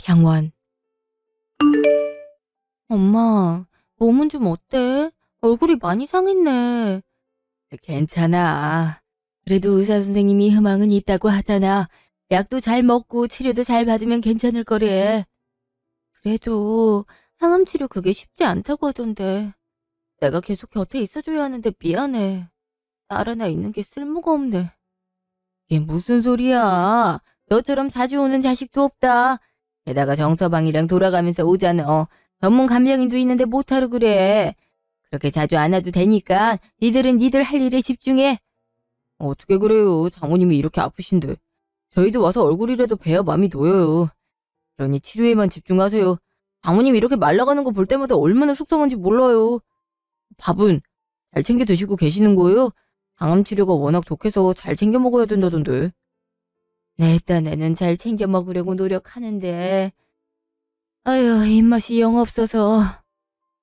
병원. 엄마, 몸은 좀 어때? 얼굴이 많이 상했네. 괜찮아. 그래도 의사 선생님이 희망은 있다고 하잖아. 약도 잘 먹고 치료도 잘 받으면 괜찮을 거래. 그래도 항암 치료 그게 쉽지 않다고 하던데. 내가 계속 곁에 있어줘야 하는데 미안해. 딸 하나 있는 게 쓸모가 없네. 이게 무슨 소리야. 너처럼 자주 오는 자식도 없다. 게다가 정서방이랑 돌아가면서 오잖아. 전문 간병인도 있는데 못하러 그래. 그렇게 자주 안 와도 되니까 니들은 니들 할 일에 집중해. 어떻게 그래요. 장모님이 이렇게 아프신데. 저희도 와서 얼굴이라도 뵈야 마음이 놓여요. 그러니 치료에만 집중하세요. 장모님이 이렇게 말라가는 거 볼 때마다 얼마나 속상한지 몰라요. 밥은 잘 챙겨 드시고 계시는 거예요? 항암 치료가 워낙 독해서 잘 챙겨 먹어야 된다던데. 내 딴에는 잘 챙겨 먹으려고 노력하는데 아휴 입맛이 영 없어서.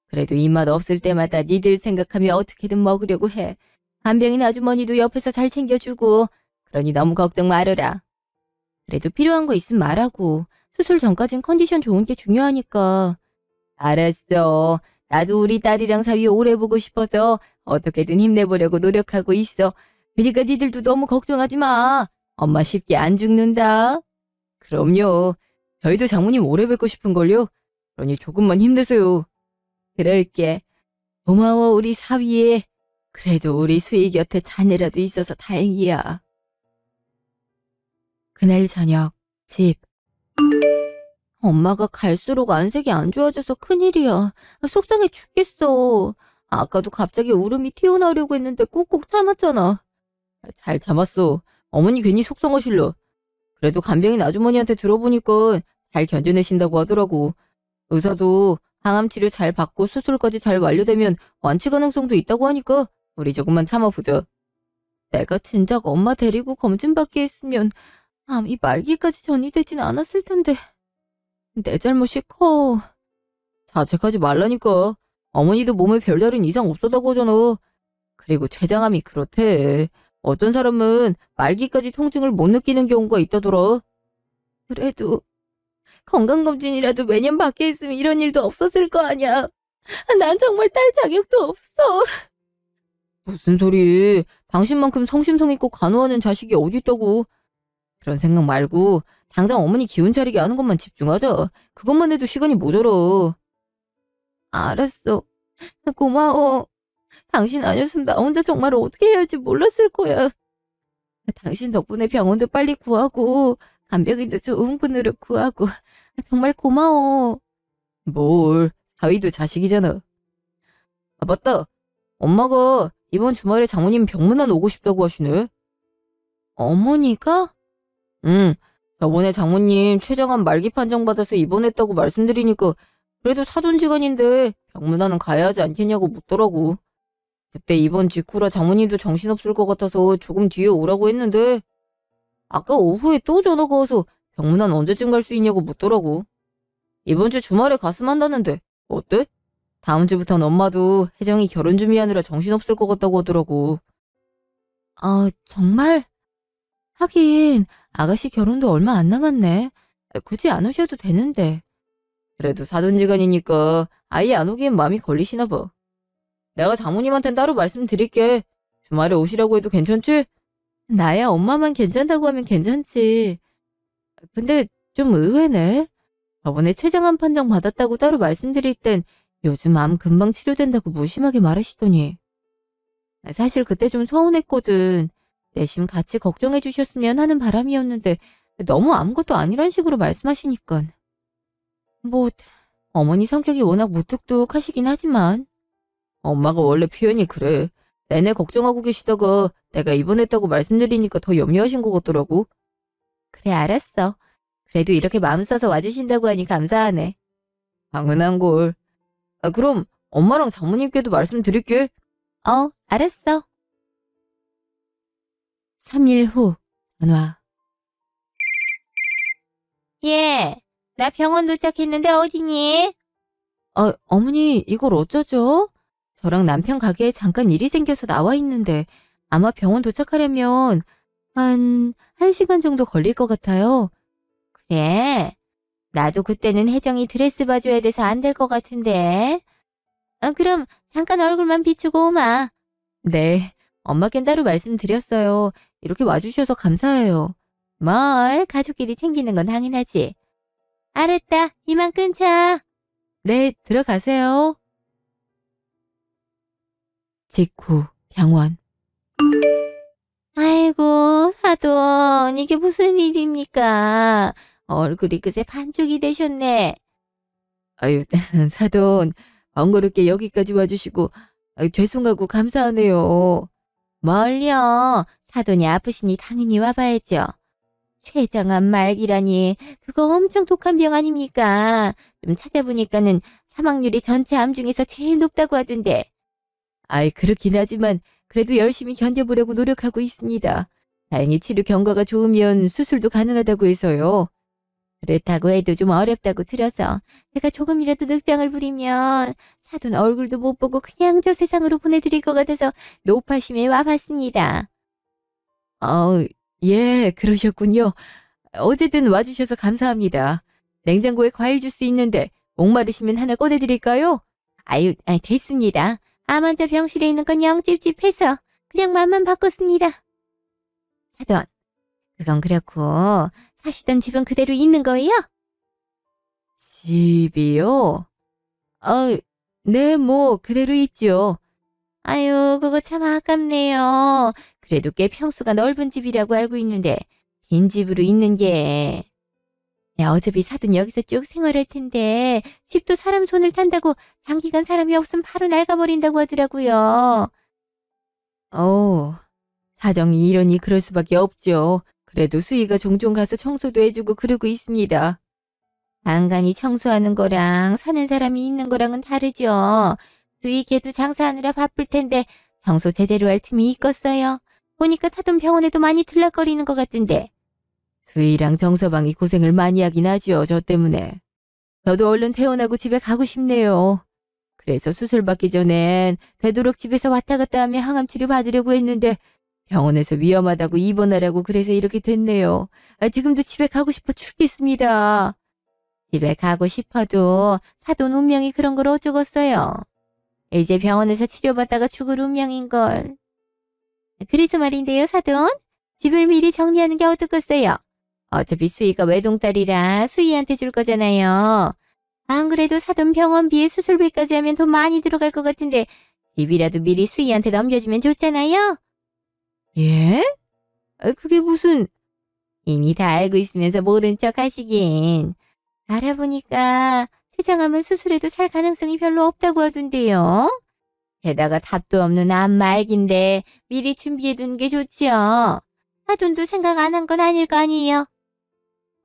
그래도 입맛 없을 때마다 니들 생각하며 어떻게든 먹으려고 해. 간병인 아주머니도 옆에서 잘 챙겨주고. 그러니 너무 걱정 말아라. 그래도 필요한 거 있으면 말하고. 수술 전까진 컨디션 좋은 게 중요하니까. 알았어. 나도 우리 딸이랑 사위 오래 보고 싶어서 어떻게든 힘내보려고 노력하고 있어. 그러니까 니들도 너무 걱정하지 마. 엄마 쉽게 안 죽는다. 그럼요. 저희도 장모님 오래 뵙고 싶은걸요. 그러니 조금만 힘내세요. 그럴게. 고마워 우리 사위에. 그래도 우리 수희 곁에 자네라도 있어서 다행이야. 그날 저녁 집. 엄마가 갈수록 안색이 안 좋아져서 큰일이야. 속상해 죽겠어. 아까도 갑자기 울음이 튀어나오려고 했는데 꾹꾹 참았잖아. 잘 참았어. 어머니 괜히 속상하실러. 그래도 간병인 아주머니한테 들어보니까 잘 견뎌내신다고 하더라고. 의사도 항암 치료 잘 받고 수술까지 잘 완료되면 완치 가능성도 있다고 하니까 우리 조금만 참아보자. 내가 진작 엄마 데리고 검진받게 했으면 암이 말기까지 전이되진 않았을 텐데. 내 잘못이 커. 자책하지 말라니까. 어머니도 몸에 별다른 이상 없었다고 하잖아. 그리고 췌장암이 그렇대. 어떤 사람은 말기까지 통증을 못 느끼는 경우가 있다더라. 그래도 건강검진이라도 매년 받게 했으면 이런 일도 없었을 거 아니야. 난 정말 딸 자격도 없어. 무슨 소리. 당신만큼 성심성 있고 간호하는 자식이 어디 있다고. 그런 생각 말고 당장 어머니 기운 차리게 하는 것만 집중하자. 그것만 해도 시간이 모자라. 알았어. 고마워. 당신 아니었으면 나 혼자 정말 어떻게 해야 할지 몰랐을 거야. 당신 덕분에 병원도 빨리 구하고 간병인도 좋은 분으로 구하고 정말 고마워. 뭘, 사위도 자식이잖아. 아 맞다. 엄마가 이번 주말에 장모님 병문안 오고 싶다고 하시네. 어머니가? 응. 저번에 장모님 췌장암 말기 판정받아서 입원했다고 말씀드리니까 그래도 사돈지간인데 병문안은 가야 하지 않겠냐고 묻더라고. 그때 입원 직후라 장모님도 정신없을 것 같아서 조금 뒤에 오라고 했는데 아까 오후에 또 전화가 와서 병문안 언제쯤 갈 수 있냐고 묻더라고. 이번 주 주말에 갔으면 한다는데 어때? 다음 주부턴 엄마도 혜정이 결혼 준비하느라 정신없을 것 같다고 하더라고. 아 정말? 하긴 아가씨 결혼도 얼마 안 남았네. 굳이 안 오셔도 되는데. 그래도 사돈지간이니까 아예 안 오기엔 마음이 걸리시나 봐. 내가 장모님한텐 따로 말씀드릴게. 주말에 오시라고 해도 괜찮지? 나야 엄마만 괜찮다고 하면 괜찮지. 근데 좀 의외네. 저번에 췌장암 판정 받았다고 따로 말씀드릴 땐 요즘 암 금방 치료된다고 무심하게 말하시더니. 사실 그때 좀 서운했거든. 내심 같이 걱정해 주셨으면 하는 바람이었는데 너무 아무것도 아니란 식으로 말씀하시니깐. 뭐 어머니 성격이 워낙 무뚝뚝하시긴 하지만 엄마가 원래 표현이 그래. 내내 걱정하고 계시다가 내가 입원했다고 말씀드리니까 더 염려하신 것 같더라고. 그래 알았어. 그래도 이렇게 마음 써서 와주신다고 하니 감사하네. 당연한 걸. 아, 그럼 엄마랑 장모님께도 말씀드릴게. 알았어. 3일 후 전화. 예, 나 병원 도착했는데 어디니? 어머니 이걸 어쩌죠? 저랑 남편 가게에 잠깐 일이 생겨서 나와 있는데 아마 병원 도착하려면 한 1시간 정도 걸릴 것 같아요. 그래? 나도 그때는 혜정이 드레스 봐줘야 돼서 안 될 것 같은데. 그럼 잠깐 얼굴만 비추고 오마. 네, 엄마겐 따로 말씀드렸어요. 이렇게 와주셔서 감사해요. 뭘, 가족끼리 챙기는 건 당연하지. 알았다, 이만 끊자. 네, 들어가세요. 직후 병원. 아이고, 사돈, 이게 무슨 일입니까? 얼굴이 그새 반쪽이 되셨네. 아유, 사돈, 번거롭게 여기까지 와주시고, 죄송하고 감사하네요. 뭘요? 사돈이 아프시니 당연히 와봐야죠. 췌장암 말기라니, 그거 엄청 독한 병 아닙니까? 좀 찾아보니까는 사망률이 전체 암 중에서 제일 높다고 하던데. 아이, 그렇긴 하지만 그래도 열심히 견뎌보려고 노력하고 있습니다. 다행히 치료 경과가 좋으면 수술도 가능하다고 해서요. 그렇다고 해도 좀 어렵다고 들어서 제가 조금이라도 늑장을 부리면 사돈 얼굴도 못 보고 그냥 저 세상으로 보내드릴 것 같아서 노파심에 와봤습니다. 예, 그러셨군요. 어쨌든 와주셔서 감사합니다. 냉장고에 과일 주스 있는데 목마르시면 하나 꺼내드릴까요? 아유, 됐습니다. 암 환자 병실에 있는 건 영 찝찝해서 그냥 맛만 바꿨습니다. 사돈, 그건 그렇고 사시던 집은 그대로 있는 거예요? 집이요? 네, 뭐 그대로 있죠. 아유, 그거 참 아깝네요. 그래도 꽤 평수가 넓은 집이라고 알고 있는데 빈 집으로 있는 게... 야, 어차피 사돈 여기서 쭉 생활할 텐데 집도 사람 손을 탄다고 장기간 사람이 없으면 바로 낡아버린다고 하더라고요. 사정이 이러니 그럴 수밖에 없죠. 그래도 수희가 종종 가서 청소도 해주고 그러고 있습니다. 간간히 청소하는 거랑 사는 사람이 있는 거랑은 다르죠. 수희 걔도 장사하느라 바쁠 텐데 청소 제대로 할 틈이 있겠어요. 보니까 사돈 병원에도 많이 들락거리는 것 같던데. 수희랑 정서방이 고생을 많이 하긴 하죠, 저 때문에. 저도 얼른 퇴원하고 집에 가고 싶네요. 그래서 수술 받기 전엔 되도록 집에서 왔다 갔다 하며 항암 치료 받으려고 했는데 병원에서 위험하다고 입원하라고 그래서 이렇게 됐네요. 지금도 집에 가고 싶어 죽겠습니다. 집에 가고 싶어도 사돈 운명이 그런 걸 어쩌겠어요. 이제 병원에서 치료받다가 죽을 운명인걸. 그래서 말인데요, 사돈. 집을 미리 정리하는 게 어떻겠어요? 어차피 수희가 외동딸이라 수희한테 줄 거잖아요. 안 그래도 사돈 병원비에 수술비까지 하면 돈 많이 들어갈 것 같은데 집이라도 미리 수희한테 넘겨주면 좋잖아요? 예? 그게 무슨... 이미 다 알고 있으면서 모른 척 하시긴. 알아보니까 췌장암은 수술해도 살 가능성이 별로 없다고 하던데요. 게다가 답도 없는 암 말기인데 미리 준비해두는 게 좋지요. 사돈도 생각 안 한 건 아닐 거 아니에요.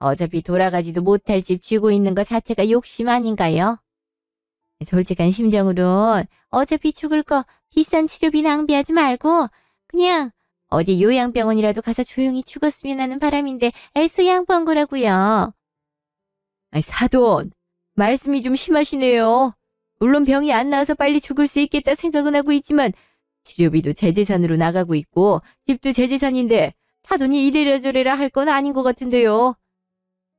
어차피 돌아가지도 못할 집 쥐고 있는 것 자체가 욕심 아닌가요? 솔직한 심정으론 어차피 죽을 거 비싼 치료비 낭비하지 말고 그냥 어디 요양병원이라도 가서 조용히 죽었으면 하는 바람인데 애써 양보한 거라고요. 사돈, 말씀이 좀 심하시네요. 물론 병이 안 나와서 빨리 죽을 수 있겠다 생각은 하고 있지만 치료비도 제 재산으로 나가고 있고 집도 제 재산인데 사돈이 이래라 저래라 할 건 아닌 것 같은데요.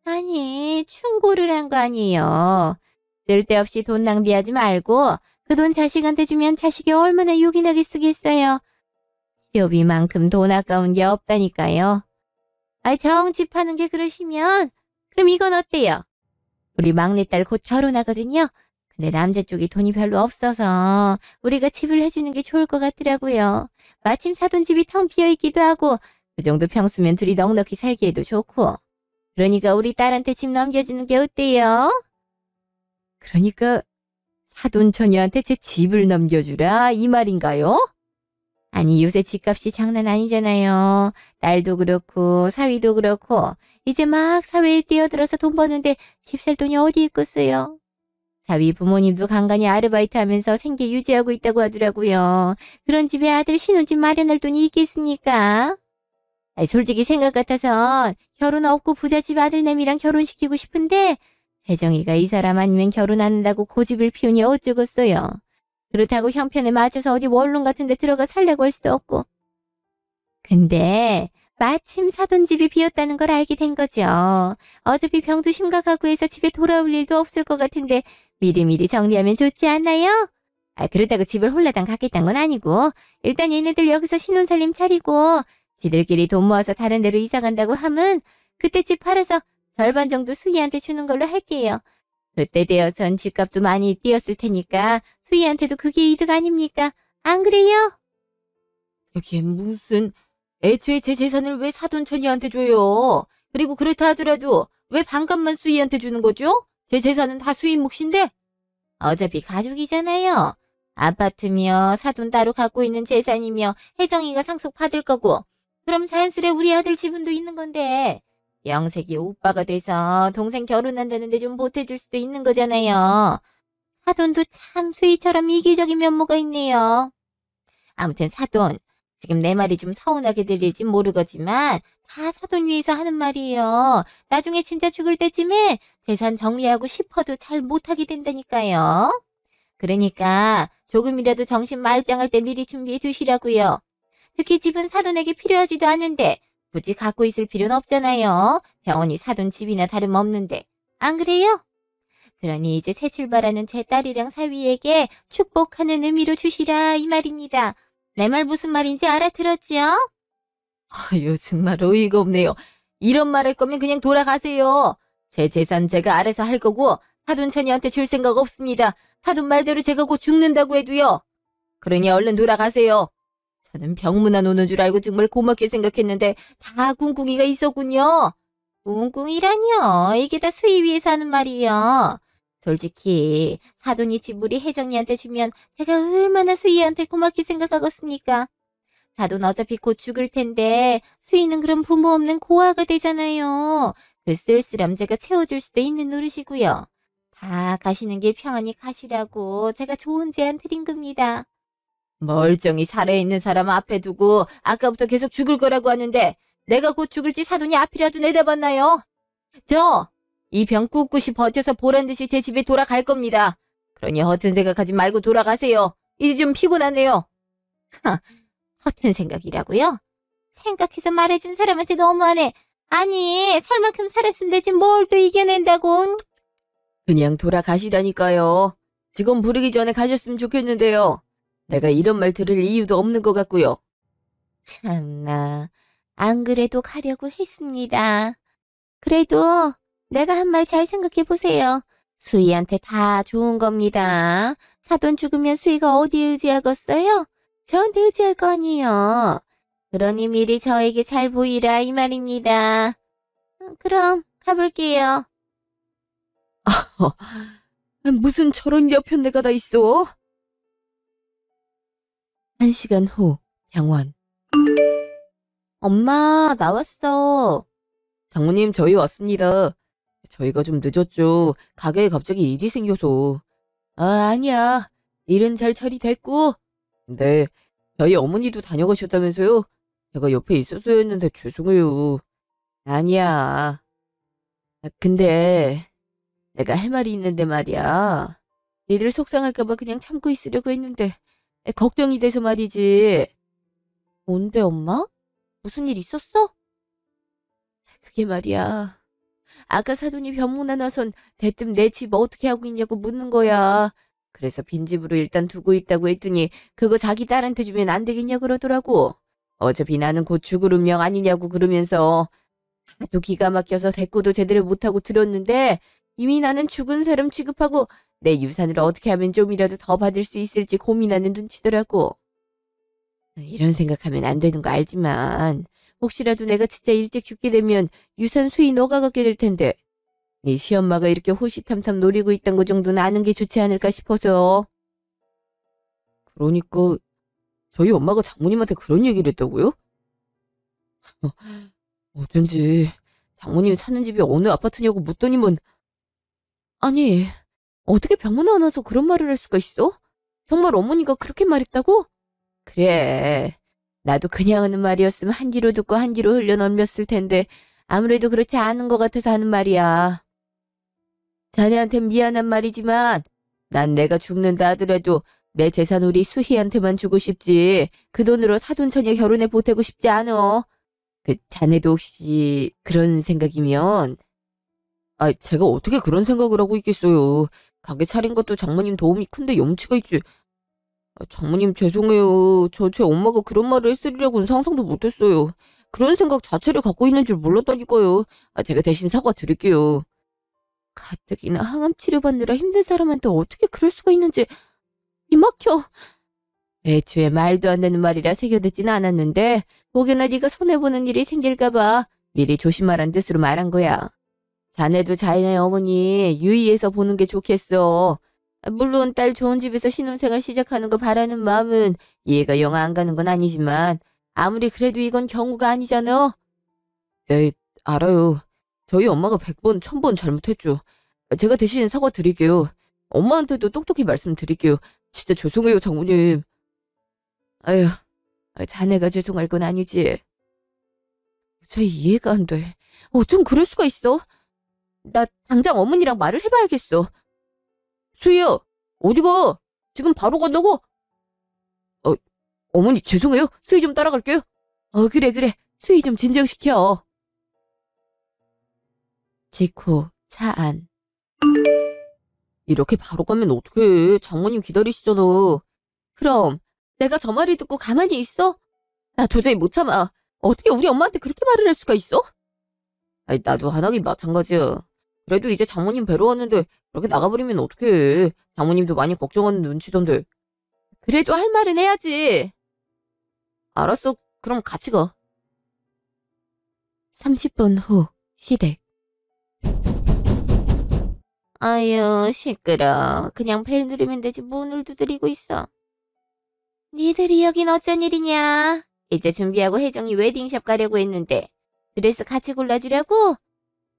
아니, 충고를 한 거 아니에요. 쓸데없이 돈 낭비하지 말고 그 돈 자식한테 주면 자식이 얼마나 요긴하게 쓰겠어요. 치료비만큼 돈 아까운 게 없다니까요. 정 집 파는 게 그러시면 그럼 이건 어때요? 우리 막내딸 곧 결혼하거든요. 근데 남자 쪽이 돈이 별로 없어서 우리가 집을 해주는 게 좋을 것 같더라고요. 마침 사돈 집이 텅 비어있기도 하고 그 정도 평수면 둘이 넉넉히 살기에도 좋고. 그러니까 우리 딸한테 집 넘겨주는 게 어때요? 그러니까 사돈 처녀한테 제 집을 넘겨주라 이 말인가요? 아니 요새 집값이 장난 아니잖아요. 딸도 그렇고 사위도 그렇고 이제 막 사회에 뛰어들어서 돈 버는데 집 살 돈이 어디 있겠어요. 사위 부모님도 간간히 아르바이트 하면서 생계 유지하고 있다고 하더라고요. 그런 집에 아들 신혼집 마련할 돈이 있겠습니까? 솔직히 생각 같아서 결혼 없고 부잣집 아들내미랑 결혼시키고 싶은데 혜정이가 이 사람 아니면 결혼 안 한다고 고집을 피우니 어쩌겠어요. 그렇다고 형편에 맞춰서 어디 원룸 같은 데 들어가 살려고 할 수도 없고. 근데 마침 사돈 집이 비었다는 걸 알게 된 거죠. 어차피 병도 심각하고 해서 집에 돌아올 일도 없을 것 같은데 미리미리 정리하면 좋지 않나요? 그렇다고 집을 홀라당 가겠다는 건 아니고 일단 얘네들 여기서 신혼살림 차리고 지들끼리 돈 모아서 다른 데로 이사 간다고 하면 그때 집 팔아서 절반 정도 수희한테 주는 걸로 할게요. 그때 되어선 집값도 많이 뛰었을 테니까 수희한테도 그게 이득 아닙니까? 안 그래요? 이게 무슨... 애초에 제 재산을 왜 사돈처니한테 줘요? 그리고 그렇다 하더라도 왜 반값만 수희한테 주는 거죠? 제 재산은 다 수희 몫인데? 어차피 가족이잖아요. 아파트며 사돈 따로 갖고 있는 재산이며 혜정이가 상속 받을 거고 그럼 자연스레 우리 아들 지분도 있는 건데 영색이 오빠가 돼서 동생 결혼한다는데 좀 보태줄 수도 있는 거잖아요. 사돈도 참 수희처럼 이기적인 면모가 있네요. 아무튼 사돈, 지금 내 말이 좀 서운하게 들릴진 모르겠지만 다 사돈 위해서 하는 말이에요. 나중에 진짜 죽을 때쯤에 재산 정리하고 싶어도 잘 못하게 된다니까요. 그러니까 조금이라도 정신 말짱할 때 미리 준비해 두시라고요. 특히 집은 사돈에게 필요하지도 않은데 굳이 갖고 있을 필요는 없잖아요. 병원이 사돈 집이나 다름없는데. 안 그래요? 그러니 이제 새 출발하는 제 딸이랑 사위에게 축복하는 의미로 주시라 이 말입니다. 내 말 무슨 말인지 알아들었지요? 아유 정말 어이가 없네요. 이런 말 할 거면 그냥 돌아가세요. 제 재산 제가 알아서 할 거고 사돈처니한테 줄 생각 없습니다. 사돈 말대로 제가 곧 죽는다고 해도요. 그러니 얼른 돌아가세요. 저는 병문안 오는 줄 알고 정말 고맙게 생각했는데 다 꿍꿍이가 있었군요. 꿍꿍이라뇨. 이게 다 수희 위해서 하는 말이에요. 솔직히 사돈이 지불이 혜정이한테 주면 제가 얼마나 수희한테 고맙게 생각하겠습니까? 사돈 어차피 곧 죽을 텐데 수희는 그럼 부모 없는 고아가 되잖아요. 그 쓸쓸함 제가 채워줄 수도 있는 노릇이고요. 다 가시는 길 평안히 가시라고 제가 좋은 제안 드린 겁니다. 멀쩡히 살아있는 사람 앞에 두고 아까부터 계속 죽을 거라고 하는데 내가 곧 죽을지 사돈이 앞이라도 내다봤나요? 이 병 꿋꿋이 버텨서 보란듯이 제 집에 돌아갈 겁니다. 그러니 허튼 생각하지 말고 돌아가세요. 이제 좀 피곤하네요. 허튼 생각이라고요? 생각해서 말해준 사람한테 너무하네. 아니 살 만큼 살았으면 되지 뭘 또 이겨낸다고. 그냥 돌아가시라니까요. 직원 부르기 전에 가셨으면 좋겠는데요. 내가 이런 말 들을 이유도 없는 것 같고요. 참나, 안 그래도 가려고 했습니다. 그래도 내가 한 말 잘 생각해 보세요. 수희한테 다 좋은 겁니다. 사돈 죽으면 수희가 어디에 의지하겠어요? 저한테 의지할 거 아니에요. 그러니 미리 저에게 잘 보이라 이 말입니다. 그럼 가볼게요. 무슨 저런 여편네가 다 있어? 1시간 후 병원. 엄마 나왔어. 장모님 저희 왔습니다. 저희가 좀 늦었죠. 가게에 갑자기 일이 생겨서. 아니야. 일은 잘 처리됐고. 네. 저희 어머니도 다녀가셨다면서요? 제가 옆에 있었어야 했는데 죄송해요. 아니야. 근데 내가 할 말이 있는데 말이야. 니들 속상할까봐 그냥 참고 있으려고 했는데 걱정이 돼서 말이지. 뭔데 엄마? 무슨 일 있었어? 그게 말이야. 아까 사돈이 병문안 와선 대뜸 내 집 어떻게 하고 있냐고 묻는 거야. 그래서 빈집으로 일단 두고 있다고 했더니 그거 자기 딸한테 주면 안 되겠냐 그러더라고. 어차피 나는 곧 죽을 운명 아니냐고 그러면서 하도 기가 막혀서 대꾸도 제대로 못하고 들었는데 이미 나는 죽은 사람 취급하고 내 유산을 어떻게 하면 좀이라도 더 받을 수 있을지 고민하는 눈치더라고. 이런 생각하면 안 되는 거 알지만 혹시라도 내가 진짜 일찍 죽게 되면 유산 수희 너가 갖게 될 텐데 네 시엄마가 이렇게 호시탐탐 노리고 있던 거 정도는 아는 게 좋지 않을까 싶어서. 그러니까 저희 엄마가 장모님한테 그런 얘기를 했다고요? 어쩐지 장모님 사는 집이 어느 아파트냐고 묻더니만 아니 어떻게 병문안 와서 그런 말을 할 수가 있어? 정말 어머니가 그렇게 말했다고? 그래. 나도 그냥 하는 말이었으면 한 귀로 듣고 한 귀로 흘려 넘겼을 텐데 아무래도 그렇지 않은 것 같아서 하는 말이야. 자네한텐 미안한 말이지만 난 내가 죽는다 하더라도 내 재산 우리 수희한테만 주고 싶지 그 돈으로 사돈처녀 결혼에 보태고 싶지 않어. 자네도 혹시 그런 생각이면 제가 어떻게 그런 생각을 하고 있겠어요. 가게 차린 것도 장모님 도움이 큰데 염치가 있지. 장모님 죄송해요. 제 엄마가 그런 말을 했으리라고는 상상도 못했어요. 그런 생각 자체를 갖고 있는 줄 몰랐다니까요. 제가 대신 사과드릴게요. 가뜩이나 항암 치료받느라 힘든 사람한테 어떻게 그럴 수가 있는지 이 막혀. 애초에 말도 안 되는 말이라 새겨듣지는 않았는데 혹여나 네가 손해보는 일이 생길까 봐 미리 조심하란 뜻으로 말한 거야. 자네도 자네 어머니 유의해서 보는 게 좋겠어. 물론 딸 좋은 집에서 신혼생활 시작하는 거 바라는 마음은 이해가 영 안 가는 건 아니지만 아무리 그래도 이건 경우가 아니잖아. 네, 알아요. 저희 엄마가 100번, 1000번 잘못했죠. 제가 대신 사과드릴게요. 엄마한테도 똑똑히 말씀드릴게요. 진짜 죄송해요, 장모님. 아휴, 자네가 죄송할 건 아니지. 저 이해가 안 돼. 어쩜 그럴 수가 있어? 나 당장 어머니랑 말을 해봐야겠어. 수희야, 어디가? 지금 바로 간다고? 어, 어머니 죄송해요. 수희 좀 따라갈게요. 그래, 그래. 수희 좀 진정시켜. 직후 차 안. 이렇게 바로 가면 어떡해. 장모님 기다리시잖아. 그럼 내가 저 말을 듣고 가만히 있어? 나 도저히 못 참아. 어떻게 우리 엄마한테 그렇게 말을 할 수가 있어? 나도 하나긴 마찬가지야. 그래도 이제 장모님 뵈러 왔는데 그렇게 나가버리면 어떡해. 장모님도 많이 걱정하는 눈치던데. 그래도 할 말은 해야지. 알았어. 그럼 같이 가. 30분 후 시댁. 아유 시끄러. 그냥 벨 누르면 되지 문을 두드리고 있어. 니들이 여긴 어쩐 일이냐? 이제 준비하고 혜정이 웨딩샵 가려고 했는데 드레스 같이 골라주려고?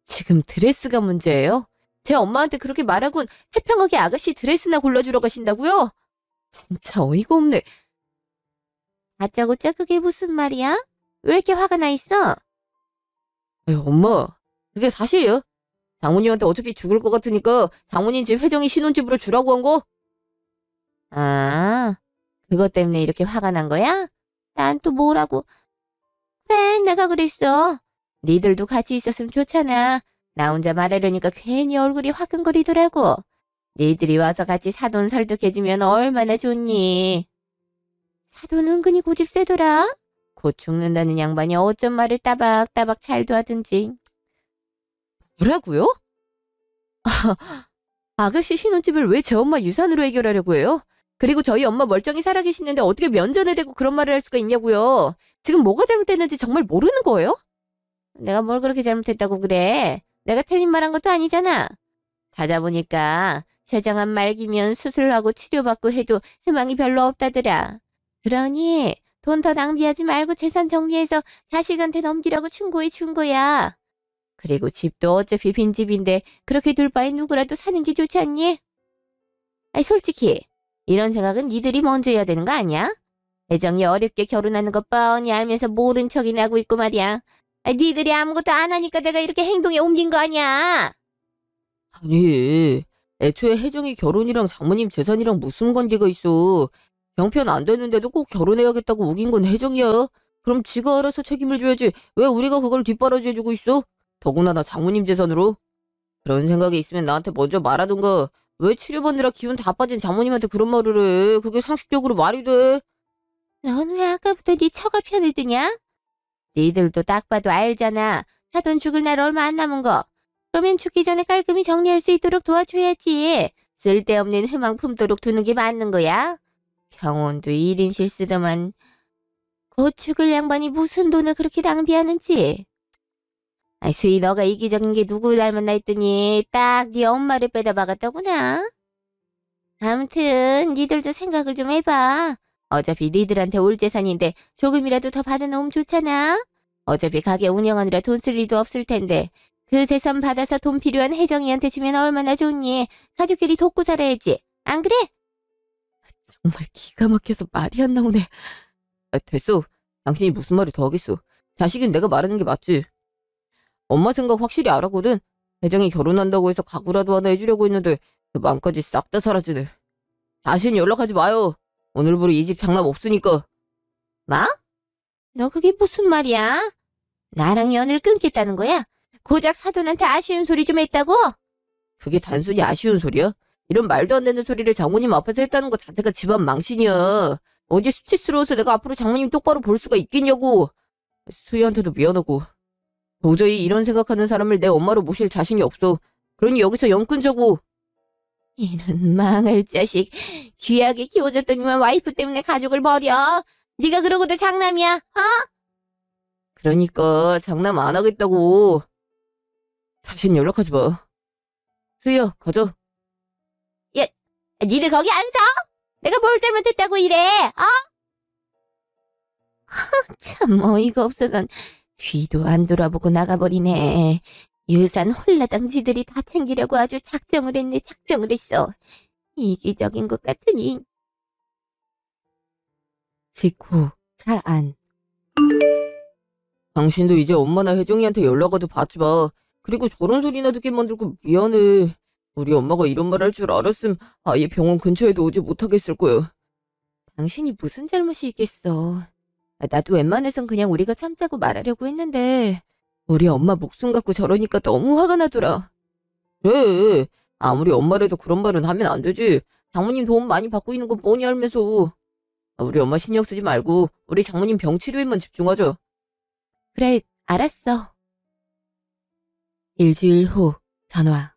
지금 드레스가 문제예요? 제 엄마한테 그렇게 말하곤 태평하게 아가씨 드레스나 골라주러 가신다고요? 진짜 어이가 없네. 다짜고짜 그게 무슨 말이야? 왜 이렇게 화가 나 있어? 엄마, 그게 사실이야. 장모님한테 어차피 죽을 것 같으니까 장모님 집 혜정이 신혼집으로 주라고 한 거? 아, 그것 때문에 이렇게 화가 난 거야? 난 또 뭐라고? 그래, 내가 그랬어. 니들도 같이 있었으면 좋잖아. 나 혼자 말하려니까 괜히 얼굴이 화끈거리더라고. 니들이 와서 같이 사돈 설득해주면 얼마나 좋니? 사돈 은근히 고집 세더라. 곧 죽는다는 양반이 어쩜 말을 따박따박 잘도 하든지. 뭐라고요? 아가씨 신혼집을 왜 제 엄마 유산으로 해결하려고 해요? 그리고 저희 엄마 멀쩡히 살아계시는데 어떻게 면전에 대고 그런 말을 할 수가 있냐고요? 지금 뭐가 잘못됐는지 정말 모르는 거예요? 내가 뭘 그렇게 잘못했다고 그래? 내가 틀린 말 한 것도 아니잖아. 찾아보니까 췌장암 말기면 수술하고 치료받고 해도 희망이 별로 없다더라. 그러니 돈 더 낭비하지 말고 재산 정리해서 자식한테 넘기라고 충고해 준 거야. 그리고 집도 어차피 빈집인데 그렇게 둘 바에 누구라도 사는 게 좋지 않니? 아니 솔직히 이런 생각은 니들이 먼저 해야 되는 거 아니야? 애정이 어렵게 결혼하는 것 뻔히 알면서 모른 척이나 하고 있고 말이야. 니들이 아무것도 안 하니까 내가 이렇게 행동에 옮긴 거 아니야. 아니, 애초에 혜정이 결혼이랑 장모님 재산이랑 무슨 관계가 있어. 형편 안 되는데도 꼭 결혼해야겠다고 우긴 건 혜정이야. 그럼 지가 알아서 책임을 져야지. 왜 우리가 그걸 뒷바라지해주고 있어? 더구나 장모님 재산으로. 그런 생각이 있으면 나한테 먼저 말하던가. 왜 치료받느라 기운 다 빠진 장모님한테 그런 말을 해. 그게 상식적으로 말이 돼. 넌 왜 아까부터 네 처가 편을 드냐? 니들도 딱 봐도 알잖아. 사돈 죽을 날 얼마 안 남은 거. 그러면 죽기 전에 깔끔히 정리할 수 있도록 도와줘야지. 쓸데없는 희망 품도록 두는 게 맞는 거야. 병원도 1인실 쓰더만. 곧 죽을 양반이 무슨 돈을 그렇게 낭비하는지. 수희 너가 이기적인 게 누구 닮았나 했더니 딱 네 엄마를 빼다 박았다구나. 아무튼 니들도 생각을 좀 해봐. 어차피 니들한테 올 재산인데 조금이라도 더 받아놓으면 좋잖아. 어차피 가게 운영하느라 돈 쓸 일도 없을 텐데 그 재산 받아서 돈 필요한 혜정이한테 주면 얼마나 좋니. 가족끼리 돕고 살아야지. 안 그래? 정말 기가 막혀서 말이 안 나오네. 됐어. 당신이 무슨 말을 더 하겠어. 자식은 내가 말하는 게 맞지. 엄마 생각 확실히 알아거든. 혜정이 결혼한다고 해서 가구라도 하나 해주려고 했는데 그 마음까지 싹 다 사라지네. 다시는 연락하지 마요. 오늘부로 이 집 장남 없으니까. 뭐? 너 그게 무슨 말이야? 나랑 연을 끊겠다는 거야? 고작 사돈한테 아쉬운 소리 좀 했다고? 그게 단순히 아쉬운 소리야? 이런 말도 안 되는 소리를 장모님 앞에서 했다는 것 자체가 집안 망신이야. 어디 수치스러워서 내가 앞으로 장모님 똑바로 볼 수가 있겠냐고. 수희한테도 미안하고. 도저히 이런 생각하는 사람을 내 엄마로 모실 자신이 없어. 그러니 여기서 연 끊자고. 이런 망할 자식. 귀하게 키워줬더니만 와이프 때문에 가족을 버려. 네가 그러고도 장남이야, 어? 그러니까 장남 안 하겠다고. 다신 연락하지 마. 수희야, 가자. 야, 니들 거기 안 서? 내가 뭘 잘못했다고 이래, 어? 참 어이가 없어서 뒤도 안 돌아보고 나가버리네. 유산 홀라당 지들이 다 챙기려고 아주 작정을 했네, 작정을 했어. 이기적인 것 같으니. 직후, 차 안. 당신도 이제 엄마나 혜정이한테 연락 와도 받지 마. 그리고 저런 소리나 듣게 만들고 미안해. 우리 엄마가 이런 말 할 줄 알았음 아예 병원 근처에도 오지 못하겠을 거야. 당신이 무슨 잘못이 있겠어. 나도 웬만해선 그냥 우리가 참자고 말하려고 했는데 우리 엄마 목숨 갖고 저러니까 너무 화가 나더라. 그래. 아무리 엄마라도 그런 말은 하면 안 되지. 장모님 도움 많이 받고 있는 거 뻔히 알면서. 우리 엄마 신경 쓰지 말고 우리 장모님 병 치료에만 집중하자. 그래, 알았어. 일주일 후 전화.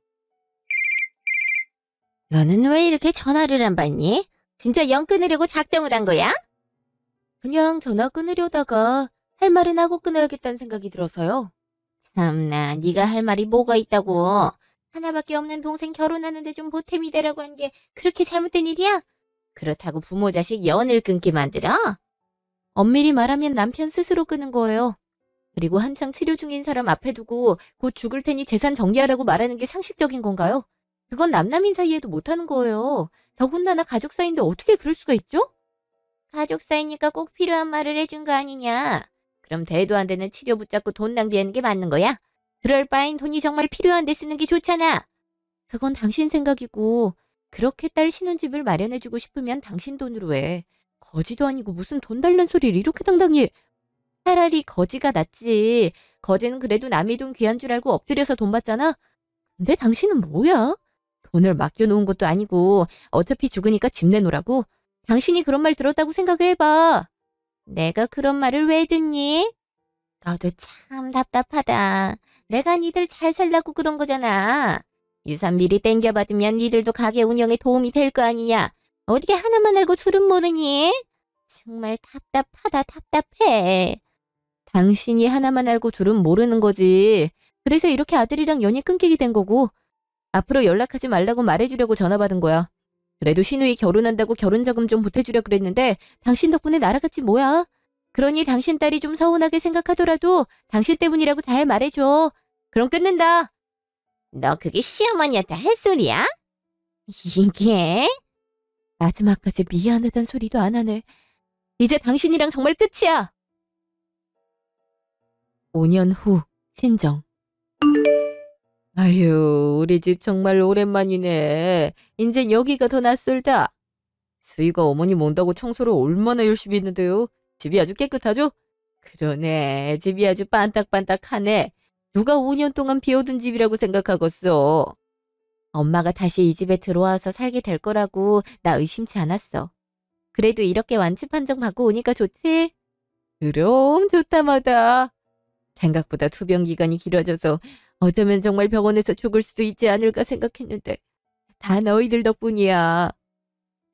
너는 왜 이렇게 전화를 안 받니? 진짜 연 끊으려고 작정을 한 거야? 그냥 전화 끊으려다가 할 말은 하고 끊어야겠다는 생각이 들어서요. 참나, 네가 할 말이 뭐가 있다고. 하나밖에 없는 동생 결혼하는데 좀 보탬이 되라고 한 게 그렇게 잘못된 일이야? 그렇다고 부모 자식 연을 끊게 만들어? 엄밀히 말하면 남편 스스로 끊은 거예요. 그리고 한창 치료 중인 사람 앞에 두고 곧 죽을 테니 재산 정리하라고 말하는 게 상식적인 건가요? 그건 남남인 사이에도 못하는 거예요. 더군다나 가족 사이인데 어떻게 그럴 수가 있죠? 가족 사이니까 꼭 필요한 말을 해준 거 아니냐. 그럼 대도 안 되는 치료 붙잡고 돈 낭비하는 게 맞는 거야? 그럴 바엔 돈이 정말 필요한데 쓰는 게 좋잖아. 그건 당신 생각이고 그렇게 딸 신혼집을 마련해주고 싶으면 당신 돈으로 해. 거지도 아니고 무슨 돈 달란 소리를 이렇게 당당히 해. 차라리 거지가 낫지. 거지는 그래도 남의 돈 귀한 줄 알고 엎드려서 돈 받잖아. 근데 당신은 뭐야? 돈을 맡겨놓은 것도 아니고 어차피 죽으니까 집 내놓으라고? 당신이 그런 말 들었다고 생각을 해봐. 내가 그런 말을 왜 듣니? 너도 참 답답하다. 내가 니들 잘 살라고 그런 거잖아. 유산 미리 땡겨받으면 니들도 가게 운영에 도움이 될 거 아니냐. 어떻게 하나만 알고 둘은 모르니? 정말 답답하다, 답답해. 당신이 하나만 알고 둘은 모르는 거지. 그래서 이렇게 아들이랑 연이 끊기게 된 거고 앞으로 연락하지 말라고 말해주려고 전화 받은 거야. 그래도 신우이 결혼한다고 결혼자금 좀 보태주려 그랬는데 당신 덕분에 날아갔지 뭐야. 그러니 당신 딸이 좀 서운하게 생각하더라도 당신 때문이라고 잘 말해줘. 그럼 끊는다. 너 그게 시어머니한테 할 소리야? 이게? 마지막까지 미안하단 소리도 안 하네. 이제 당신이랑 정말 끝이야. 5년 후 친정. 아휴, 우리 집 정말 오랜만이네. 인젠 여기가 더 낯설다. 수희가 어머님 온다고 청소를 얼마나 열심히 했는데요. 집이 아주 깨끗하죠? 그러네. 집이 아주 반딱반딱하네. 누가 5년 동안 비워둔 집이라고 생각하겠어. 엄마가 다시 이 집에 들어와서 살게 될 거라고 나 의심치 않았어. 그래도 이렇게 완치 판정 받고 오니까 좋지? 그럼 좋다마다. 생각보다 투병 기간이 길어져서 어쩌면 정말 병원에서 죽을 수도 있지 않을까 생각했는데 다 너희들 덕분이야.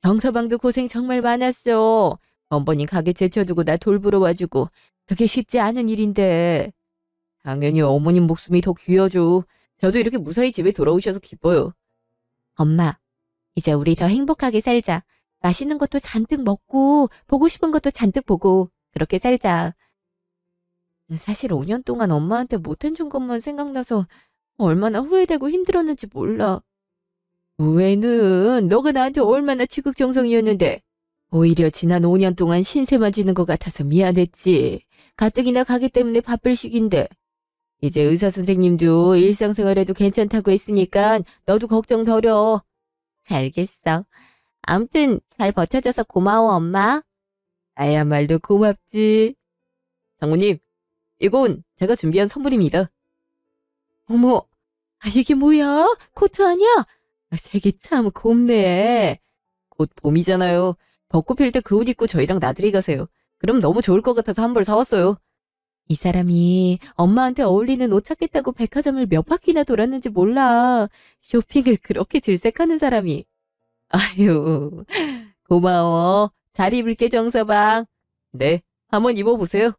병서방도 고생 정말 많았어. 번번이 가게 제쳐두고 나 돌보러 와주고 그게 쉽지 않은 일인데. 당연히 어머님 목숨이 더 귀하죠. 저도 이렇게 무사히 집에 돌아오셔서 기뻐요. 엄마, 이제 우리 더 행복하게 살자. 맛있는 것도 잔뜩 먹고 보고 싶은 것도 잔뜩 보고 그렇게 살자. 사실 5년 동안 엄마한테 못 해준 것만 생각나서 얼마나 후회되고 힘들었는지 몰라. 후회는 너가 나한테 얼마나 지극정성이었는데. 오히려 지난 5년 동안 신세만 지는 것 같아서 미안했지. 가뜩이나 가게 때문에 바쁠 시기인데. 이제 의사 선생님도 일상생활에도 괜찮다고 했으니까 너도 걱정 덜어. 알겠어. 암튼 잘 버텨줘서 고마워, 엄마. 나야말로 고맙지. 장모님, 이건 제가 준비한 선물입니다. 어머, 이게 뭐야? 코트 아니야? 색이 참 곱네. 곧 봄이잖아요. 벚꽃 필 때 그 옷 입고 저희랑 나들이 가세요. 그럼 너무 좋을 것 같아서 한 벌 사왔어요. 이 사람이 엄마한테 어울리는 옷 찾겠다고 백화점을 몇 바퀴나 돌았는지 몰라. 쇼핑을 그렇게 질색하는 사람이. 아유, 고마워. 잘 입을게, 정서방. 네, 한번 입어보세요.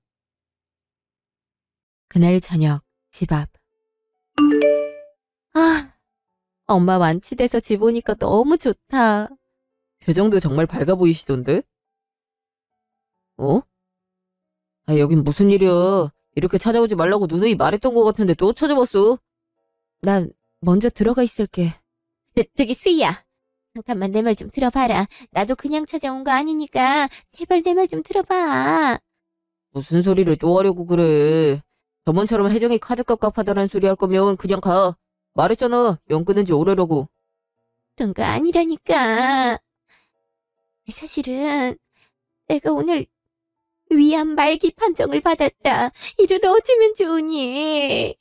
그날 저녁, 집 앞. 아, 엄마 완치돼서 집 오니까 너무 좋다. 표정도 정말 밝아 보이시던데? 어? 아, 여긴 무슨 일이야. 이렇게 찾아오지 말라고 누누이 말했던 것 같은데 또 찾아봤어. 난 먼저 들어가 있을게. 저기 수희야. 잠깐만 내 말 좀 들어봐라. 나도 그냥 찾아온 거 아니니까 제발 내 말 좀 들어봐. 무슨 소리를 또 하려고 그래. 저번처럼 혜정이 카드 깝깝하다는 소리 할 거면 그냥 가. 말했잖아. 연 끊은 지 오래라고. 그런 거 아니라니까. 사실은 내가 오늘 위암 말기 판정을 받았다. 이를 어쩌면 좋으니.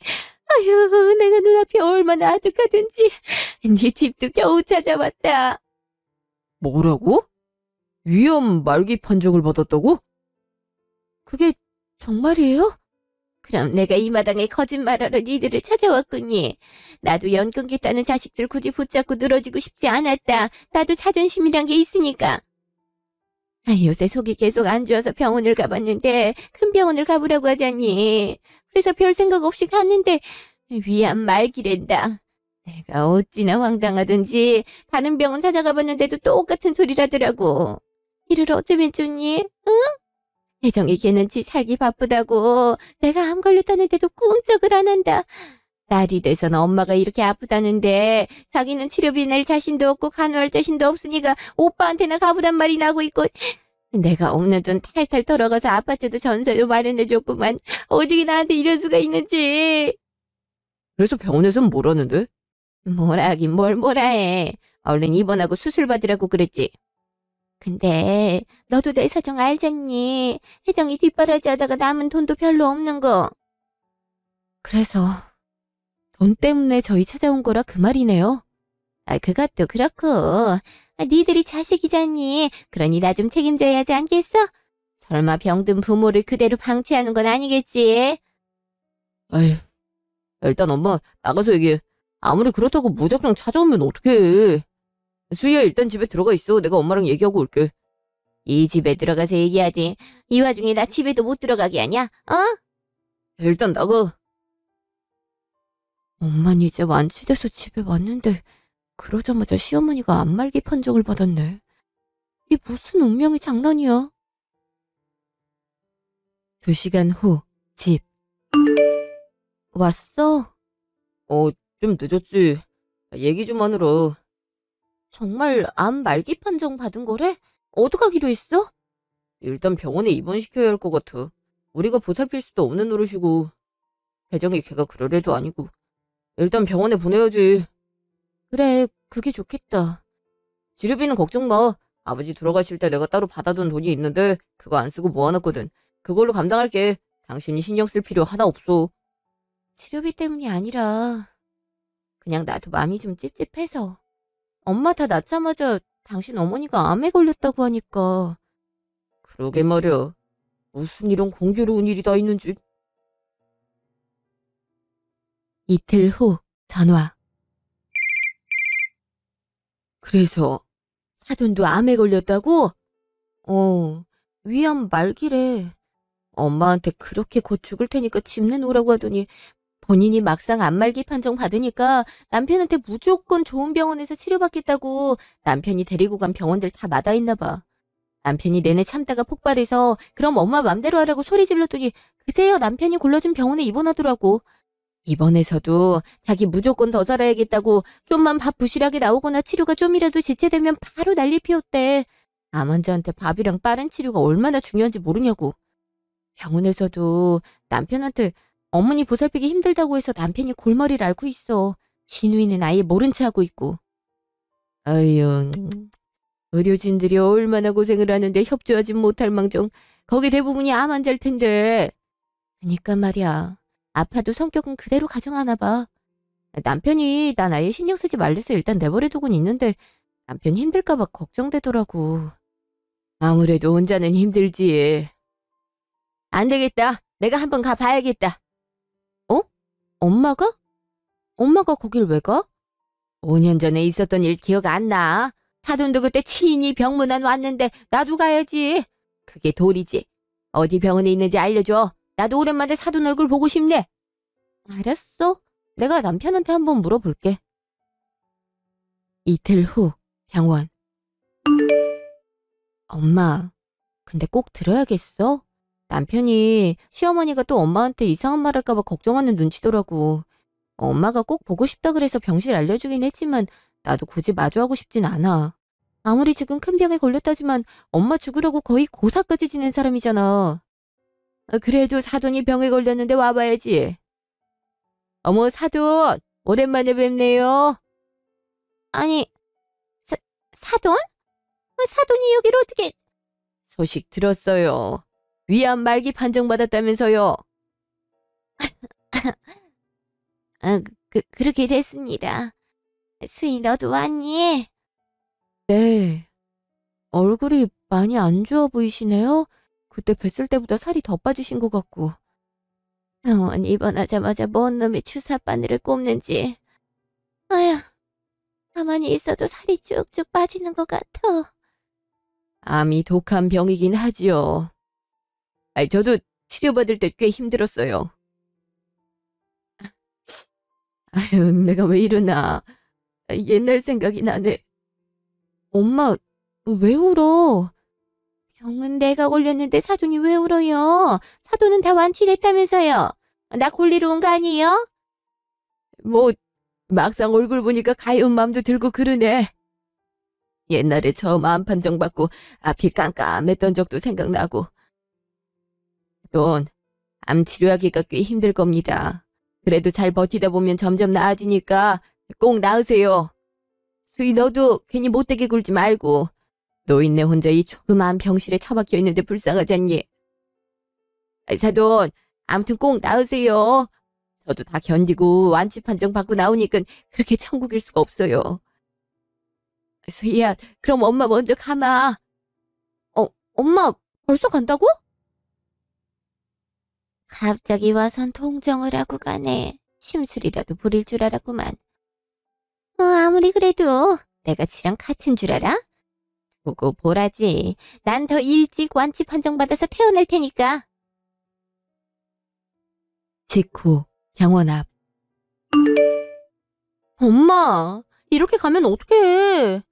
아휴, 내가 눈앞이 얼마나 아득하든지 네 집도 겨우 찾아왔다. 뭐라고? 위암 말기 판정을 받았다고? 그게 정말이에요? 그럼 내가 이 마당에 거짓말하러 니들을 찾아왔군요. 나도 연 끊겠다는 자식들 굳이 붙잡고 늘어지고 싶지 않았다. 나도 자존심이란 게 있으니까. 요새 속이 계속 안 좋아서 병원을 가봤는데 큰 병원을 가보라고 하자니. 그래서 별 생각 없이 갔는데 위암 말기랜다. 내가 어찌나 황당하든지 다른 병원 찾아가봤는데도 똑같은 소리라더라고. 이를 어쩌면 좋니? 응? 혜정이 걔는 지 살기 바쁘다고 내가 암 걸렸다는데도 꿈쩍을 안 한다. 딸이 돼서는 엄마가 이렇게 아프다는데 자기는 치료비 낼 자신도 없고 간호할 자신도 없으니까 오빠한테나 가보란 말이 나고 있고 내가 없는 돈 탈탈 털어가서 아파트도 전세로 마련해줬구만. 어떻게 나한테 이럴 수가 있는지. 그래서 병원에서는 뭐라는데? 뭐라 하긴 뭘 뭐라 해. 얼른 입원하고 수술 받으라고 그랬지. 근데 너도 내 사정 알잖니. 혜정이 뒷바라지 하다가 남은 돈도 별로 없는 거. 그래서 돈 때문에 저희 찾아온 거라 그 말이네요. 그것도 그렇고 니들이 자식이잖니. 그러니 나 좀 책임져야 하지 않겠어? 설마 병든 부모를 그대로 방치하는 건 아니겠지? 아휴, 일단 엄마 나가서 얘기해. 아무리 그렇다고 무작정 찾아오면 어떡해. 수희야 일단 집에 들어가 있어. 내가 엄마랑 얘기하고 올게. 이 집에 들어가서 얘기하지. 이 와중에 나 집에도 못 들어가게 하냐? 어? 일단 나가. 엄마는 이제 완치돼서 집에 왔는데 그러자마자 시어머니가 암말기 판정을 받았네. 이게 무슨 운명의 장난이야. 2시간 후 집. 왔어? 좀 늦었지. 얘기 좀 하느라. 정말 암 말기 판정 받은 거래? 어떡하기로 했어? 일단 병원에 입원시켜야 할 것 같아. 우리가 보살필 수도 없는 노릇이고 혜정이 걔가 그럴 애도 아니고. 일단 병원에 보내야지. 그래, 그게 좋겠다. 치료비는 걱정 마. 아버지 돌아가실 때 내가 따로 받아둔 돈이 있는데 그거 안 쓰고 모아놨거든. 그걸로 감당할게. 당신이 신경 쓸 필요 하나 없어. 치료비 때문이 아니라 그냥 나도 마음이 좀 찝찝해서. 엄마 다 낳자마자 당신 어머니가 암에 걸렸다고 하니까. 그러게 말이야. 무슨 이런 공교로운 일이 다 있는지. 이틀 후 전화. 그래서 사돈도 암에 걸렸다고? 위암 말기래. 엄마한테 그렇게 곧 죽을 테니까 집 내놓으라고 하더니 본인이 막상 암 말기 판정 받으니까 남편한테 무조건 좋은 병원에서 치료받겠다고 남편이 데리고 간 병원들 다 마다있나 봐. 남편이 내내 참다가 폭발해서 그럼 엄마 맘대로 하라고 소리 질렀더니 그제야 남편이 골라준 병원에 입원하더라고. 입원해서도 자기 무조건 더 살아야겠다고 좀만 밥 부실하게 나오거나 치료가 좀이라도 지체되면 바로 난리 피웠대. 암 환자한테 밥이랑 빠른 치료가 얼마나 중요한지 모르냐고. 병원에서도 남편한테 어머니 보살피기 힘들다고 해서 남편이 골머리를 앓고 있어. 신우이는 아예 모른 체 하고 있고. 아유, 의료진들이 얼마나 고생을 하는데 협조하지 못할 망정. 거기 대부분이 암 환자일 텐데. 그니까 말이야. 아파도 성격은 그대로 가정하나 봐. 남편이 난 아예 신경 쓰지 말래서 일단 내버려두곤 있는데 남편이 힘들까 봐 걱정되더라고. 아무래도 혼자는 힘들지. 안 되겠다. 내가 한번 가봐야겠다. 어? 엄마가? 엄마가 거길 왜 가? 5년 전에 있었던 일 기억 안 나? 사돈도 그때 친히 병문안 왔는데 나도 가야지. 그게 도리지. 어디 병원에 있는지 알려줘. 나도 오랜만에 사돈 얼굴 보고 싶네. 알았어. 내가 남편한테 한번 물어볼게. 이틀 후 병원. 엄마, 근데 꼭 들어야겠어? 남편이 시어머니가 또 엄마한테 이상한 말 할까 봐 걱정하는 눈치더라고. 엄마가 꼭 보고 싶다 그래서 병실 알려주긴 했지만 나도 굳이 마주하고 싶진 않아. 아무리 지금 큰 병에 걸렸다지만 엄마 죽으려고 거의 고사까지 지낸 사람이잖아. 그래도 사돈이 병에 걸렸는데 와봐야지. 어머, 사돈, 오랜만에 뵙네요. 아니, 사, 사돈? 사돈이 여기로 어떻게... 소식 들었어요. 위암 말기 판정받았다면서요. 그렇게 됐습니다. 수희, 너도 왔니? 네. 얼굴이 많이 안 좋아 보이시네요? 그때 뵀을 때보다 살이 더 빠지신 것 같고. 병원 입원하자마자 뭔 놈의 주사 바늘을 꼽는지. 아휴, 가만히 있어도 살이 쭉쭉 빠지는 것 같아. 암이 독한 병이긴 하지요. 저도 치료받을 때 꽤 힘들었어요. 아유, 내가 왜 이러나. 옛날 생각이 나네. 엄마, 왜 울어? 병은 내가 걸렸는데 사돈이 왜 울어요? 사돈은 다 완치됐다면서요. 나 골리러 온 거 아니에요? 뭐, 막상 얼굴 보니까 가여운 마음도 들고 그러네. 옛날에 처음 암 판정받고 앞이 깜깜했던 적도 생각나고. 넌 암 치료하기가 꽤 힘들 겁니다. 그래도 잘 버티다 보면 점점 나아지니까 꼭 나으세요. 수희, 너도 괜히 못되게 굴지 말고. 노인네 혼자 이 조그마한 병실에 처박혀 있는데 불쌍하지 않니? 사돈, 아무튼 꼭 나으세요. 저도 다 견디고 완치 판정 받고 나오니까 그렇게 천국일 수가 없어요. 수희야, 그럼 엄마 먼저 가마. 엄마 벌써 간다고? 갑자기 와선 동정을 하고 가네. 심술이라도 부릴 줄 알았구만. 아무리 그래도 내가 지랑 같은 줄 알아? 보고 보라지. 난 더 일찍 완치 판정받아서 태어날 테니까. 직후 병원 앞. 엄마, 이렇게 가면 어떡해.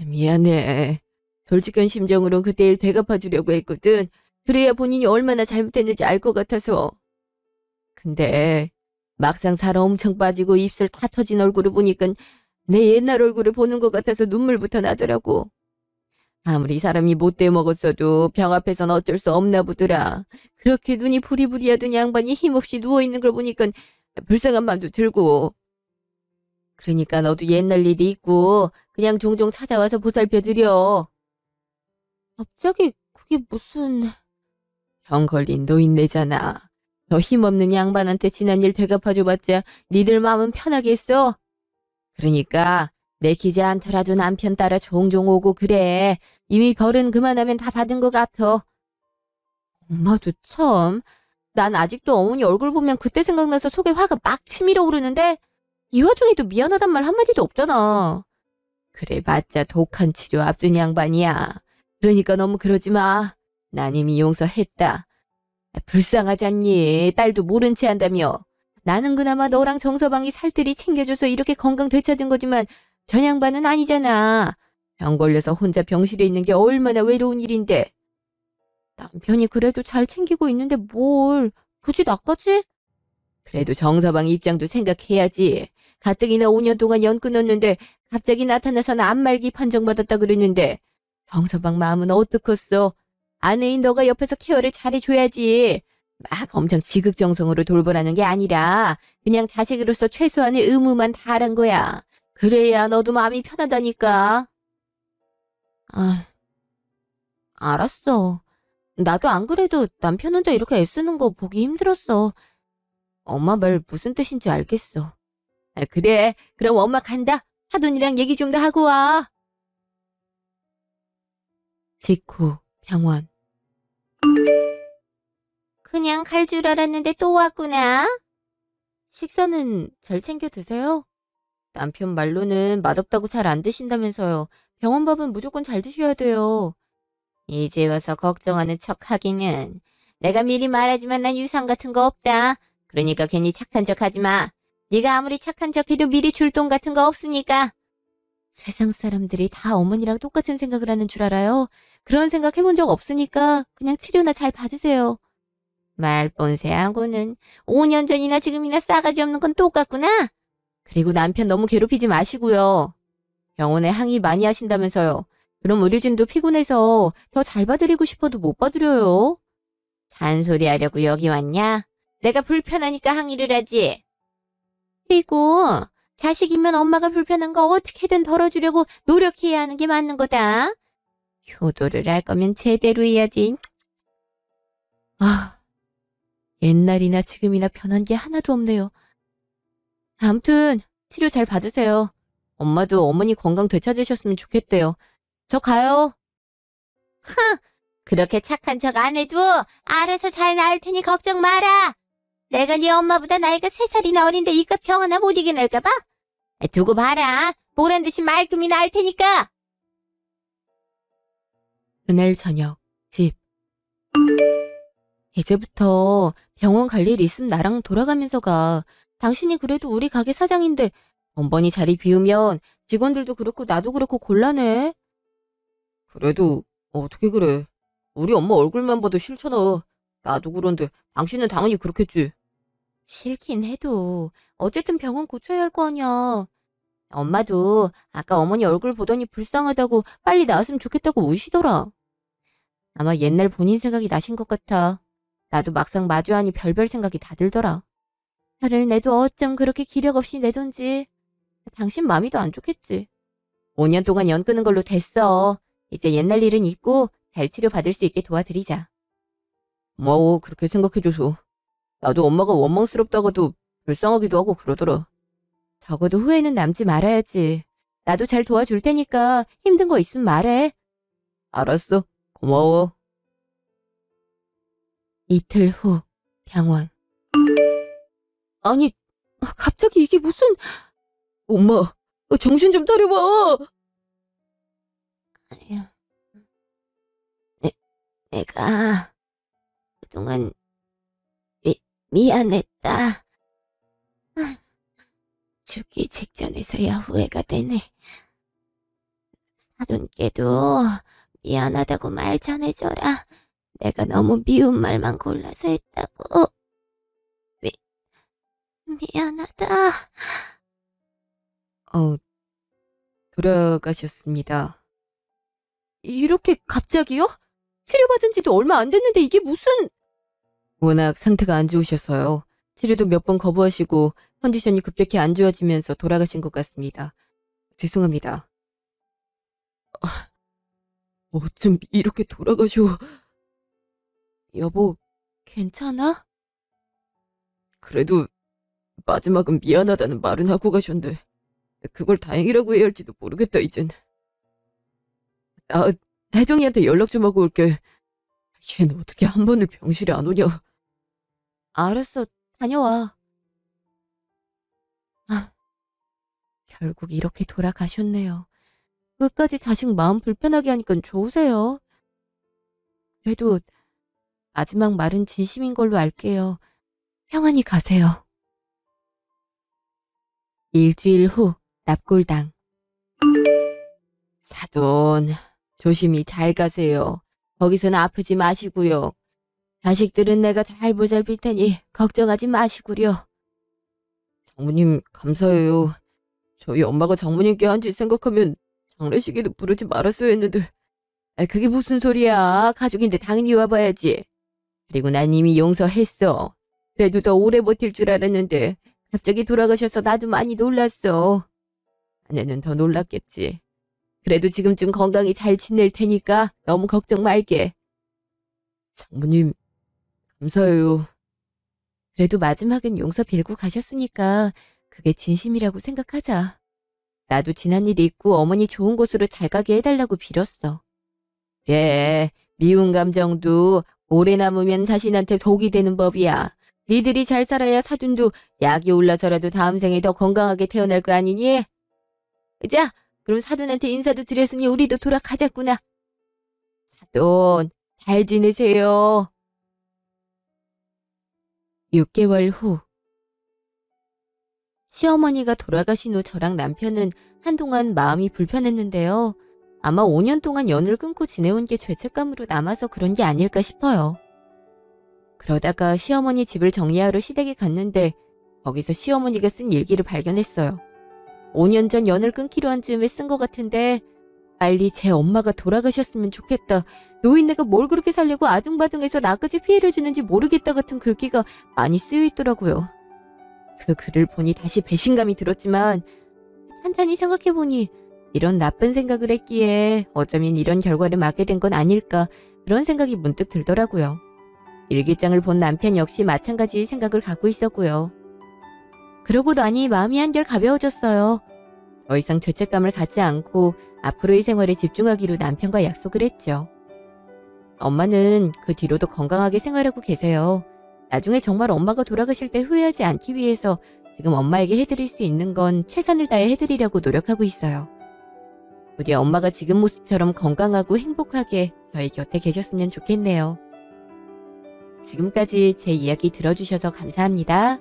미안해. 솔직한 심정으로 그때 일 되갚아주려고 했거든. 그래야 본인이 얼마나 잘못했는지 알 것 같아서. 근데 막상 살 엄청 빠지고 입술 다 터진 얼굴을 보니까 내 옛날 얼굴을 보는 것 같아서 눈물부터 나더라고. 아무리 사람이 못돼 먹었어도 병 앞에선 어쩔 수 없나 보더라. 그렇게 눈이 부리부리하던 양반이 힘없이 누워있는 걸 보니까 불쌍한 마음도 들고. 그러니까 너도 옛날 일이 있고 그냥 종종 찾아와서 보살펴드려. 갑자기 그게 무슨... 병 걸린 노인네잖아. 저 힘없는 양반한테 지난 일 되갚아줘봤자 니들 마음은 편하겠어? 그러니까 내키지 않더라도 남편 따라 종종 오고 그래. 이미 벌은 그만하면 다 받은 것 같아. 엄마도 참. 난 아직도 어머니 얼굴 보면 그때 생각나서 속에 화가 막 치밀어 오르는데 이 와중에도 미안하단 말 한마디도 없잖아. 그래 봤자 독한 치료 앞둔 양반이야. 그러니까 너무 그러지 마. 난 이미 용서했다. 불쌍하지 않니? 딸도 모른 채 한다며. 나는 그나마 너랑 정서방이 살뜰히 챙겨줘서 이렇게 건강 되찾은 거지만 전 양반은 아니잖아. 병 걸려서 혼자 병실에 있는 게 얼마나 외로운 일인데. 남편이 그래도 잘 챙기고 있는데 뭘 굳이 나까지? 그래도 정서방 입장도 생각해야지. 가뜩이나 5년 동안 연 끊었는데 갑자기 나타나서는 암말기 판정받았다 그랬는데 정서방 마음은 어떻겠어? 아내인 너가 옆에서 케어를 잘해줘야지. 막 엄청 지극정성으로 돌보라는 게 아니라 그냥 자식으로서 최소한의 의무만 다한 거야. 그래야 너도 마음이 편하다니까. 아, 알았어. 나도 안 그래도 남편 혼자 이렇게 애쓰는 거 보기 힘들었어. 엄마 말 무슨 뜻인지 알겠어. 그래. 그럼 엄마 간다. 사돈이랑 얘기 좀 더 하고 와. 직후 병원. 그냥 갈 줄 알았는데 또 왔구나. 식사는 잘 챙겨 드세요? 남편 말로는 맛없다고 잘 안 드신다면서요. 병원 밥은 무조건 잘 드셔야 돼요. 이제 와서 걱정하는 척 하기는. 내가 미리 말하지만 난 유산 같은 거 없다. 그러니까 괜히 착한 척 하지 마. 네가 아무리 착한 척해도 미리 줄 돈 같은 거 없으니까. 세상 사람들이 다 어머니랑 똑같은 생각을 하는 줄 알아요? 그런 생각 해본 적 없으니까 그냥 치료나 잘 받으세요. 말본세하고는 5년 전이나 지금이나 싸가지 없는 건 똑같구나. 그리고 남편 너무 괴롭히지 마시고요. 병원에 항의 많이 하신다면서요. 그럼 의료진도 피곤해서 더 잘 봐드리고 싶어도 못 봐드려요. 잔소리하려고 여기 왔냐? 내가 불편하니까 항의를 하지. 그리고 자식이면 엄마가 불편한 거 어떻게든 덜어주려고 노력해야 하는 게 맞는 거다. 효도를 할 거면 제대로 해야지. 아, 옛날이나 지금이나 변한 게 하나도 없네요. 아무튼 치료 잘 받으세요. 엄마도 어머니 건강 되찾으셨으면 좋겠대요. 저 가요. 그렇게 착한 척 안 해도 알아서 잘 나을 테니 걱정 마라. 내가 네 엄마보다 나이가 3살이나 어린데 이깟 병 하나 못 이겨낼까 봐? 두고 봐라. 보란 듯이 말끔히 나을 테니까. 그날 저녁 집. 이제부터 병원 갈 일 있으면 나랑 돌아가면서 가. 당신이 그래도 우리 가게 사장인데 번번이 자리 비우면 직원들도 그렇고 나도 그렇고 곤란해. 그래도 어떻게 그래. 우리 엄마 얼굴만 봐도 싫잖아. 나도 그런데 당신은 당연히 그렇겠지. 싫긴 해도 어쨌든 병원 고쳐야 할 거 아니야. 엄마도 아까 어머니 얼굴 보더니 불쌍하다고 빨리 나았으면 좋겠다고 우시더라. 아마 옛날 본인 생각이 나신 것 같아. 나도 막상 마주하니 별별 생각이 다 들더라. 화를 내도 어쩜 그렇게 기력 없이 내던지. 당신 마음이 더 안 좋겠지. 5년 동안 연 끄는 걸로 됐어. 이제 옛날 일은 잊고 잘 치료받을 수 있게 도와드리자. 고마워, 그렇게 생각해줘서. 나도 엄마가 원망스럽다가도 불쌍하기도 하고 그러더라. 적어도 후회는 남지 말아야지. 나도 잘 도와줄 테니까 힘든 거 있으면 말해. 알았어. 고마워. 이틀 후 병원. 아니, 갑자기 이게 무슨... 엄마, 정신 좀 차려봐. 아유, 내가 그동안 미안했다. 죽기 직전에서야 후회가 되네. 사돈께도 미안하다고 말 전해줘라. 내가 너무 미운 말만 골라서 했다고. 미안하다. 돌아가셨습니다. 이렇게 갑자기요? 치료받은 지도 얼마 안 됐는데 이게 무슨... 워낙 상태가 안 좋으셔서요. 치료도 몇 번 거부하시고 컨디션이 급격히 안 좋아지면서 돌아가신 것 같습니다. 죄송합니다. 어쩜 이렇게 돌아가셔. 여보, 괜찮아? 그래도 마지막은 미안하다는 말은 하고 가셨는데 그걸 다행이라고 해야 할지도 모르겠다 이젠. 나 혜정이한테 연락 좀 하고 올게. 걘 어떻게 한 번을 병실에 안 오냐. 알았어, 다녀와. 아, 결국 이렇게 돌아가셨네요. 끝까지 자식 마음 불편하게 하니까 좋으세요. 그래도 마지막 말은 진심인 걸로 알게요. 평안히 가세요. 일주일 후 납골당. 사돈, 조심히 잘 가세요. 거기서는 아프지 마시고요. 자식들은 내가 잘 보살필 테니 걱정하지 마시구려. 장모님 감사해요. 저희 엄마가 장모님께 한 짓 생각하면 장례식에도 부르지 말았어야 했는데. 그게 무슨 소리야. 가족인데 당연히 와봐야지. 그리고 난 이미 용서했어. 그래도 더 오래 버틸 줄 알았는데 갑자기 돌아가셔서 나도 많이 놀랐어. 아내는 더 놀랐겠지. 그래도 지금쯤 건강히 잘 지낼 테니까 너무 걱정 말게. 장모님, 감사해요. 그래도 마지막엔 용서 빌고 가셨으니까 그게 진심이라고 생각하자. 나도 지난 일이 있고 어머니 좋은 곳으로 잘 가게 해달라고 빌었어. 그래, 미운 감정도 오래 남으면 자신한테 독이 되는 법이야. 니들이 잘 살아야 사돈도 약이 올라서라도 다음 생에 더 건강하게 태어날 거 아니니? 자, 그럼 사돈한테 인사도 드렸으니 우리도 돌아가자꾸나. 사돈, 잘 지내세요. 6개월 후, 시어머니가 돌아가신 후 저랑 남편은 한동안 마음이 불편했는데요. 아마 5년 동안 연을 끊고 지내온 게 죄책감으로 남아서 그런 게 아닐까 싶어요. 그러다가 시어머니 집을 정리하러 시댁에 갔는데 거기서 시어머니가 쓴 일기를 발견했어요. 5년 전 연을 끊기로 한 즈음에 쓴 것 같은데 빨리 제 엄마가 돌아가셨으면 좋겠다. 노인네가 뭘 그렇게 살려고 아등바등해서 나까지 피해를 주는지 모르겠다 같은 글귀가 많이 쓰여 있더라고요. 그 글을 보니 다시 배신감이 들었지만 찬찬히 생각해보니 이런 나쁜 생각을 했기에 어쩌면 이런 결과를 맞게 된 건 아닐까 그런 생각이 문득 들더라고요. 일기장을 본 남편 역시 마찬가지 생각을 갖고 있었고요. 그러고 나니 마음이 한결 가벼워졌어요. 더 이상 죄책감을 갖지 않고 앞으로의 생활에 집중하기로 남편과 약속을 했죠. 엄마는 그 뒤로도 건강하게 생활하고 계세요. 나중에 정말 엄마가 돌아가실 때 후회하지 않기 위해서 지금 엄마에게 해드릴 수 있는 건 최선을 다해 해드리려고 노력하고 있어요. 부디 엄마가 지금 모습처럼 건강하고 행복하게 저희 곁에 계셨으면 좋겠네요. 지금까지 제 이야기 들어주셔서 감사합니다.